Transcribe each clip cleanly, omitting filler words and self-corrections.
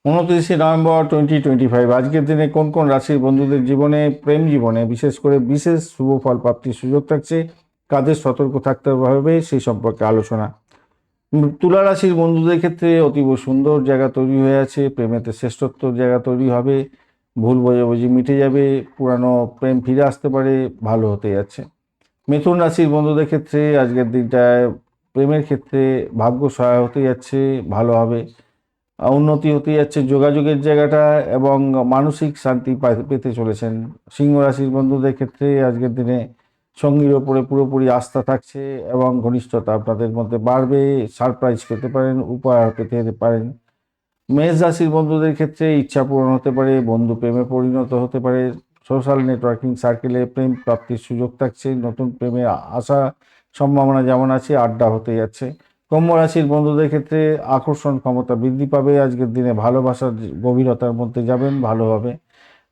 29 November 2025 আজকের দিনে কোন কোন রাশির বন্ধুদের জীবনে, প্রেম জীবনে বিশেষ করে বিশেষ শুভ ফল প্রাপ্তির সুযোগ থাকছে, কাদের সতর্ক থাকতে হবে সেই সম্পর্কে আলোচনা। তুলা রাশির বন্ধুদের ক্ষেত্রে অতীব সুন্দর জায়গা তৈরি হয়ে আছে, প্রেমেতে শ্রেষ্ঠত্বর জায়গা তৈরি হবে, ভুল বোঝাবুঝি মিটে যাবে, পুরানো প্রেম ফিরে আসতে পারে, ভালো হতে যাচ্ছে। মিথুন রাশির বন্ধুদের ক্ষেত্রে আজকের দিনটায় প্রেমের ক্ষেত্রে ভাগ্য সহায় হতে যাচ্ছে, ভালো হবে, উন্নতি হতে যাচ্ছে যোগাযোগের জায়গাটা এবং মানসিক শান্তি পেতে চলেছেন। সিংহ রাশির বন্ধুদের ক্ষেত্রে আজকের দিনে সঙ্গীর ওপরে পুরোপুরি আস্থা থাকছে এবং ঘনিষ্ঠতা আপনাদের মধ্যে বাড়বে, সারপ্রাইজ পেতে পারেন, উপহার পেতে পারেন। মেষ রাশির বন্ধুদের ক্ষেত্রে ইচ্ছা পূরণ হতে পারে, বন্ধু প্রেমে পরিণত হতে পারে, সোশ্যাল নেটওয়ার্কিং সার্কেলে প্রেম প্রাপ্তির সুযোগ থাকছে, নতুন প্রেমে আসা সম্ভাবনা যেমন আছে, আড্ডা হতে যাচ্ছে। কুম্ভ রাশির বন্ধুদের ক্ষেত্রে আকর্ষণ ক্ষমতা বৃদ্ধি পাবে, আজকের দিনে ভালোবাসার গভীরতার মধ্যে যাবেন, ভালো হবে।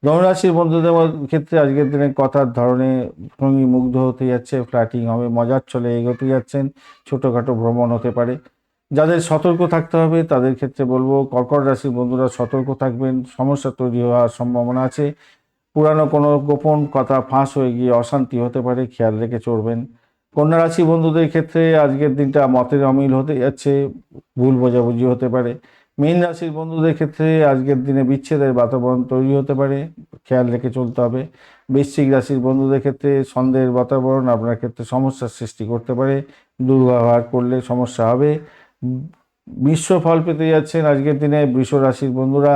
ধনুরাশির বন্ধুদের ক্ষেত্রে আজকের দিনে কথার ধরনে সঙ্গী মুগ্ধ হতে যাচ্ছে, ফ্ল্যাটিং হবে, মজার ছলে এগোতে যাচ্ছেন, ছোটোখাটো ভ্রমণ হতে পারে। যাদের সতর্ক থাকতে হবে তাদের ক্ষেত্রে বলবো কর্কট রাশির বন্ধুরা সতর্ক থাকবেন, সমস্যা তৈরি হওয়ার সম্ভাবনা আছে, পুরানো কোনো গোপন কথা ফাঁস হয়ে গিয়ে অশান্তি হতে পারে, খেয়াল রেখে চলবেন। কন্যা রাশি বন্ধুদের ক্ষেত্রে আজকের দিনটা মতের অমিল হতে যাচ্ছে, ভুল বোঝাবুঝি হতে পারে। মীন রাশির বন্ধুদের ক্ষেত্রে আজকের দিনে বিচ্ছেদের বাতাবরণ তৈরি হতে পারে, খেয়াল রেখে চলতে হবে। বৃশ্চিক রাশির বন্ধুদের ক্ষেত্রে সন্দেহের বাতাবরণ আপনার ক্ষেত্রে সমস্যার সৃষ্টি করতে পারে, দুর্ব্যবহার করলে সমস্যা হবে। মিশ্র ফল পেতে যাচ্ছেন আজকের দিনে বৃষ রাশির বন্ধুরা,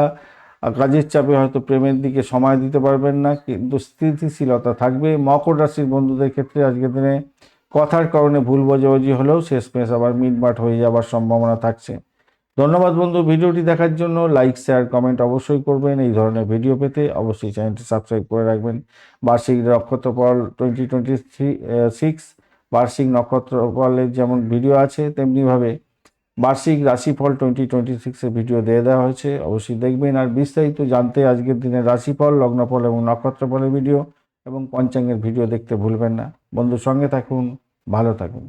কাজের চাপে হয়তো প্রেমের দিকে সময় দিতে পারবেন না, কিন্তু স্থিতিশীলতা থাকবে। মকর রাশির বন্ধুদের ক্ষেত্রে আজকের দিনে কথার কারণে ভুল বোঝাবুঝি হলেও শেষমেশ আবার মিটমাট হয়ে যাওয়ার সম্ভাবনা থাকছে। ধন্যবাদ বন্ধু, ভিডিওটি দেখার জন্য। লাইক শেয়ার কমেন্ট অবশ্যই করবেন। এই ধরনের ভিডিও পেতে অবশ্যই চ্যানেলটি সাবস্ক্রাইব করে রাখবেন। বার্ষিক নক্ষত্রফল 2026, বার্ষিক নক্ষত্রফলের যেমন ভিডিও আছে তেমনিভাবে বার্ষিক রাশিফল 2026-এর ভিডিও দিয়ে দেওয়া হয়েছে, অবশ্যই দেখবেন। আর বিস্তারিত জানতে আজকের দিনের রাশিফল, লগ্নফল এবং নক্ষত্রফলের ভিডিও এবং পঞ্চাঙ্গের ভিডিও দেখতে ভুলবেন না। বন্ধুর সঙ্গে থাকুন, ভালো থাকুন।